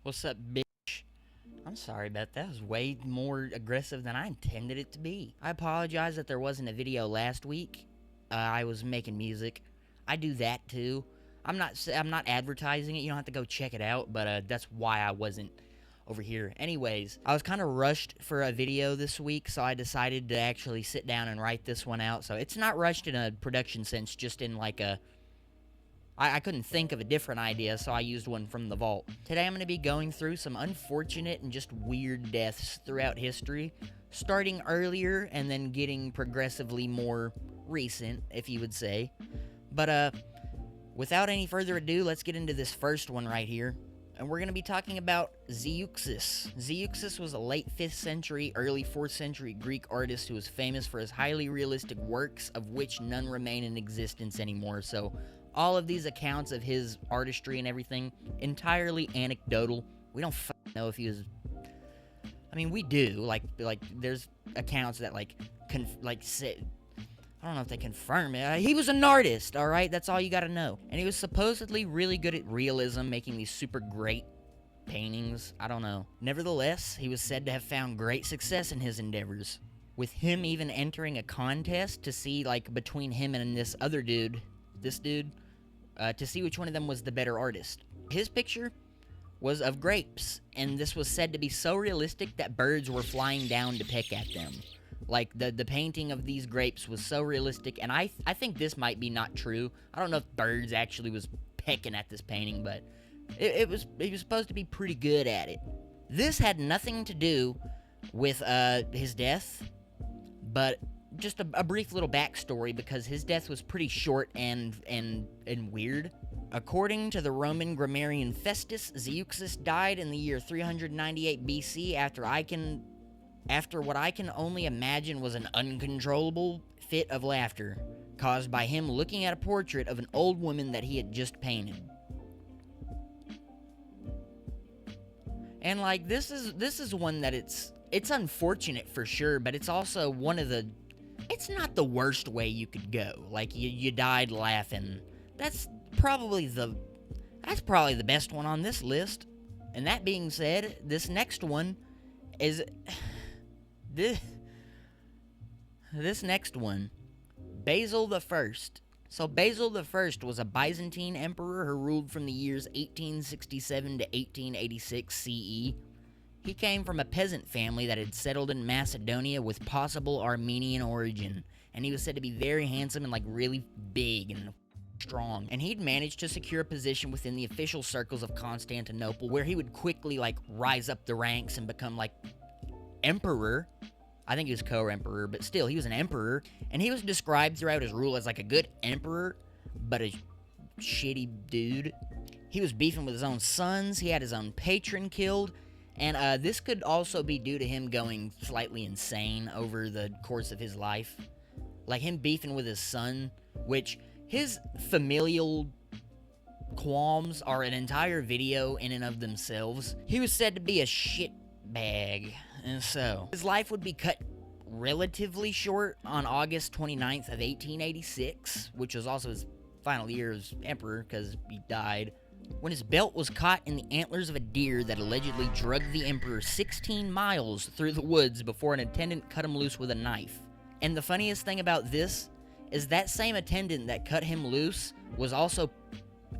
What's up, bitch? I'm sorry about that. That was way more aggressive than I intended it to be. I apologize that there wasn't a video last week. I was making music. I do that too. I'm not advertising it. You don't have to go check it out, but that's why I wasn't over here. Anyways, I was kind of rushed for a video this week, so I decided to actually sit down and write this one out. So it's not rushed in a production sense, just in like a I couldn't think of a different idea, so I used one from the vault. Today I'm going to be going through some unfortunate and just weird deaths throughout history, starting earlier and then getting progressively more recent, if you would say. But, without any further ado, let's get into this first one right here. And we're going to be talking about Zeuxis. Zeuxis was a late 5th century, early 4th century Greek artist who was famous for his highly realistic works, of which none remain in existence anymore. So all of these accounts of his artistry and everything, entirely anecdotal. We don't know if he was... I mean, we do. Like there's accounts that, say... I don't know if they confirm it. He was an artist, alright? That's all you gotta know. And he was supposedly really good at realism, making these super great paintings. I don't know. Nevertheless, he was said to have found great success in his endeavors, with him even entering a contest to see, between him and this other dude, to see which one of them was the better artist. His picture was of grapes, and this was said to be so realistic that birds were flying down to peck at them. Like, the painting of these grapes was so realistic, and I think this might be not true. I don't know if birds actually was pecking at this painting, but he was supposed to be pretty good at it. This had nothing to do with his death, but just a brief little backstory, because his death was pretty short and weird. According to the Roman grammarian Festus, Zeuxis died in the year 398 BC after what I can only imagine was an uncontrollable fit of laughter, caused by him looking at a portrait of an old woman that he had just painted. And this is one that it's unfortunate for sure, but it's also one of the... It's not the worst way you could go. Like, you died laughing. That's probably the best one on this list. And that being said, this next one is... This next one, Basil the First. So Basil the First was a Byzantine emperor who ruled from the years 1867 to 1886 CE. He came from a peasant family that had settled in Macedonia with possible Armenian origin, and he was said to be very handsome and really big and strong. And he'd managed to secure a position within the official circles of Constantinople, where he would quickly rise up the ranks and become emperor. I think he was co-emperor, but still, he was an emperor, and he was described throughout his rule as a good emperor, but a shitty dude. He was beefing with his own sons, he had his own patron killed, and this could also be due to him going slightly insane over the course of his life. Like him beefing with his son, which his familial qualms are an entire video in and of themselves. He was said to be a shitbag. And so, his life would be cut relatively short on August 29th of 1886, which was also his final year as emperor, because he died, when his belt was caught in the antlers of a deer that allegedly drugged the emperor 16 miles through the woods before an attendant cut him loose with a knife. And the funniest thing about this is that same attendant that cut him loose was also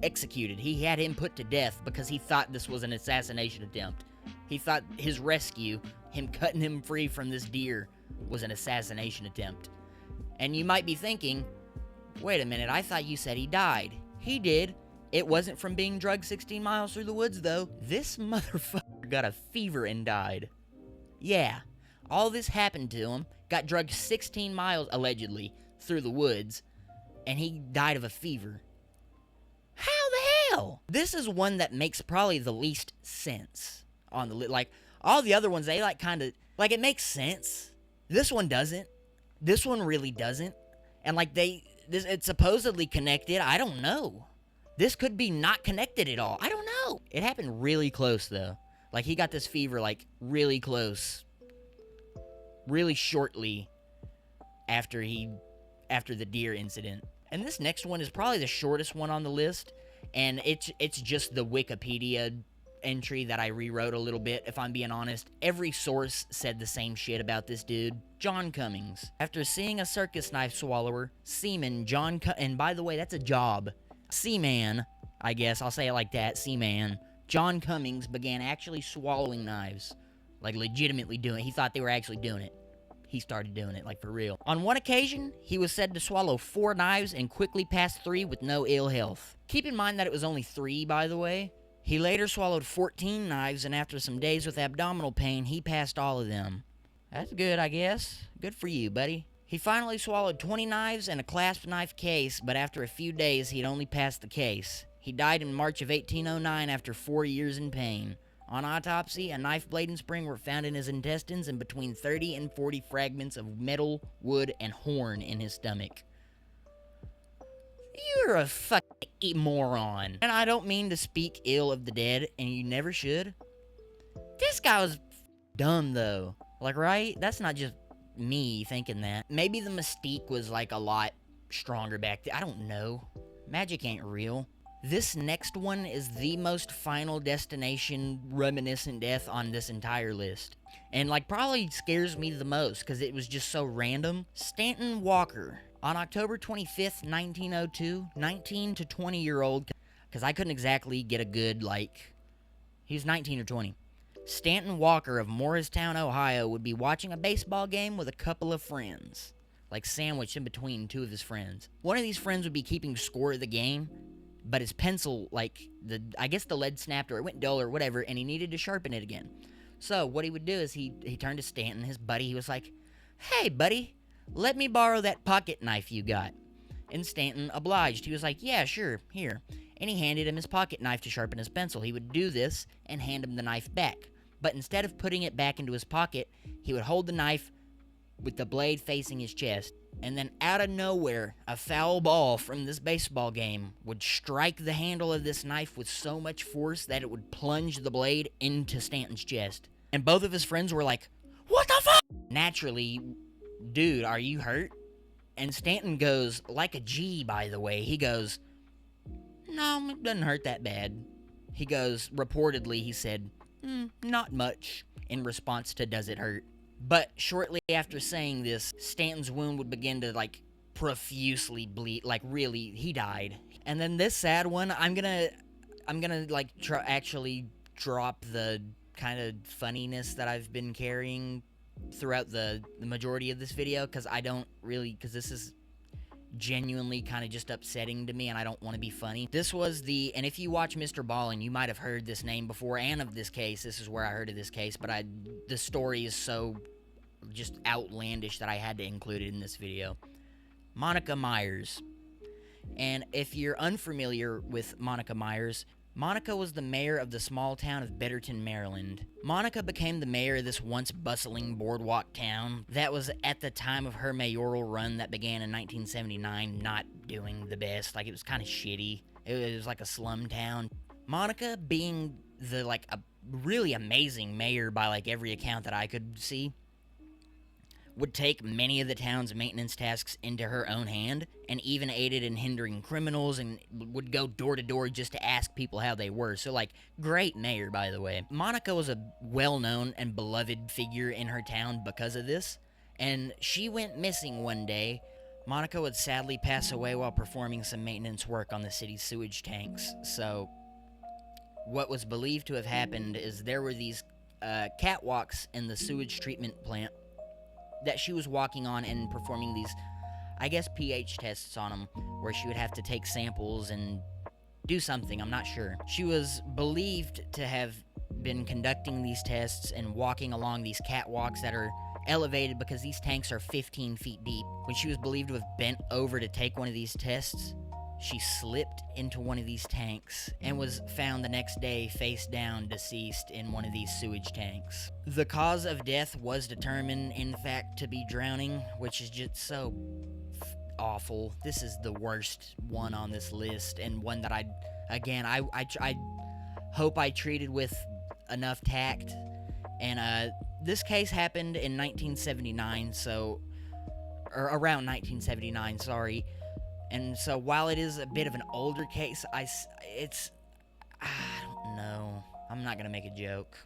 executed. He had him put to death because he thought this was an assassination attempt. He thought his rescue, him cutting him free from this deer, was an assassination attempt. And you might be thinking, wait a minute, I thought you said he died. He did. It wasn't from being drugged 16 miles through the woods, though. This motherfucker got a fever and died. Yeah, all this happened to him, got drugged 16 miles, allegedly, through the woods, and he died of a fever. How the hell? This is one that makes probably the least sense on the all the other ones, they it makes sense. This one doesn't. This one really doesn't. And it's supposedly connected. I don't know. This could be not connected at all. I don't know. It happened really close though. He got this fever really close, really shortly after the deer incident. And this next one is probably the shortest one on the list, and it's just the Wikipedia entry that I rewrote a little bit, if I'm being honest. Every source said the same shit about this dude. John Cummings. After seeing a circus knife swallower, seaman and by the way, that's a job. Seaman, I guess, I'll say it like that, seaman. John Cummings began actually swallowing knives. Like, legitimately doing it. He thought they were actually doing it. He started doing it, like, for real. On one occasion, he was said to swallow 4 knives and quickly pass 3 with no ill health. Keep in mind that it was only 3, by the way. He later swallowed 14 knives, and after some days with abdominal pain, he passed all of them. That's good, I guess. Good for you, buddy. He finally swallowed 20 knives and a clasp knife case, but after a few days, he'd only passed the case. He died in March of 1809 after 4 years in pain. On autopsy, a knife blade and spring were found in his intestines and between 30 and 40 fragments of metal, wood, and horn in his stomach. You're a fucking moron. And I don't mean to speak ill of the dead, and you never should. This guy was dumb, though. Like, right? That's not just me thinking that. Maybe the mystique was, like, a lot stronger back then. I don't know. Magic ain't real. This next one is the most Final Destination reminiscent death on this entire list. And, like, probably scares me the most because it was just so random. Stanton Walker. On October 25th, 1902, 19 to 20-year-old, because I couldn't exactly get a good, like, he was 19 or 20. Stanton Walker of Morristown, Ohio, would be watching a baseball game with a couple of friends. Like, sandwiched in between 2 of his friends. One of these friends would be keeping score of the game, but his pencil, like, I guess the lead snapped or it went dull or whatever, and he needed to sharpen it again. So what he would do is he turned to Stanton, his buddy. He was like, "Hey, buddy, let me borrow that pocket knife you got." And Stanton obliged. He was like, "Yeah, sure, here." And he handed him his pocket knife to sharpen his pencil. He would do this and hand him the knife back. But instead of putting it back into his pocket, he would hold the knife with the blade facing his chest. And then out of nowhere, a foul ball from this baseball game would strike the handle of this knife with so much force that it would plunge the blade into Stanton's chest. And both of his friends were like, "What the fuck?" Naturally, "Dude, are you hurt?" And Stanton goes, like a G, by the way, he goes, "No, it doesn't hurt that bad." He goes, reportedly, he said, "Not much," in response to "Does it hurt?" But shortly after saying this, Stanton's wound would begin to, like, profusely bleed. Like, really, he died. And then this sad one, I'm gonna like, actually drop the kind of funniness that I've been carrying throughout the majority of this video, because this is genuinely kind of just upsetting to me, and I don't want to be funny. This was and if you watch Mr. Ballin, you might have heard this name before, and of this case. This is where I heard of this case, but the story is so just outlandish that I had to include it in this video. Monica Myers. And if you're unfamiliar with Monica Myers, Monica was the mayor of the small town of Betterton, Maryland. Monica became the mayor of this once bustling boardwalk town that was, at the time of her mayoral run that began in 1979, not doing the best. Like, it was kind of shitty. It was like a slum town. Monica, being a really amazing mayor by, like, every account that I could see, would take many of the town's maintenance tasks into her own hand, and even aided in hindering criminals, and would go door to door just to ask people how they were. So, like, great mayor, by the way. Monica was a well-known and beloved figure in her town because of this, and she went missing one day. Monica would sadly pass away while performing some maintenance work on the city's sewage tanks. So, what was believed to have happened is there were these catwalks in the sewage treatment plant that she was walking on and performing these, I guess, pH tests on them, where she would have to take samples and do something, I'm not sure. She was believed to have been conducting these tests and walking along these catwalks that are elevated because these tanks are 15 feet deep. When she was believed to have bent over to take one of these tests, she slipped into one of these tanks and was found the next day face down, deceased in one of these sewage tanks. The cause of death was determined, in fact, to be drowning, which is just so awful. This is the worst one on this list, and one that I hope I treated with enough tact. And this case happened in 1979, or around 1979, sorry. And so while it is a bit of an older case, I don't know. I'm not gonna make a joke.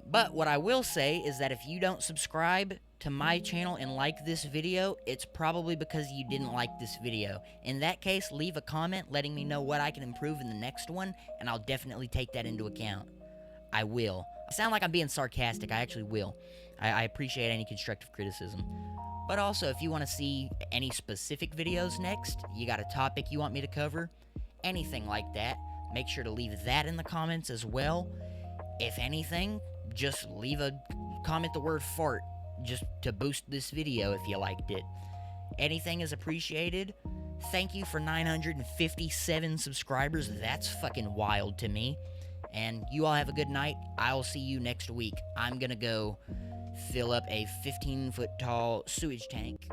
But what I will say is that if you don't subscribe to my channel and like this video, it's probably because you didn't like this video. In that case, leave a comment letting me know what I can improve in the next one, and I'll definitely take that into account. I will. I sound like I'm being sarcastic. I actually will. I appreciate any constructive criticism. But also, if you want to see any specific videos next, you got a topic you want me to cover, anything like that, make sure to leave that in the comments as well. If anything, just leave a comment the word fart just to boost this video if you liked it. Anything is appreciated. Thank you for 957 subscribers. That's fucking wild to me. And you all have a good night. I'll see you next week. I'm gonna go fill up a 15-foot tall sewage tank.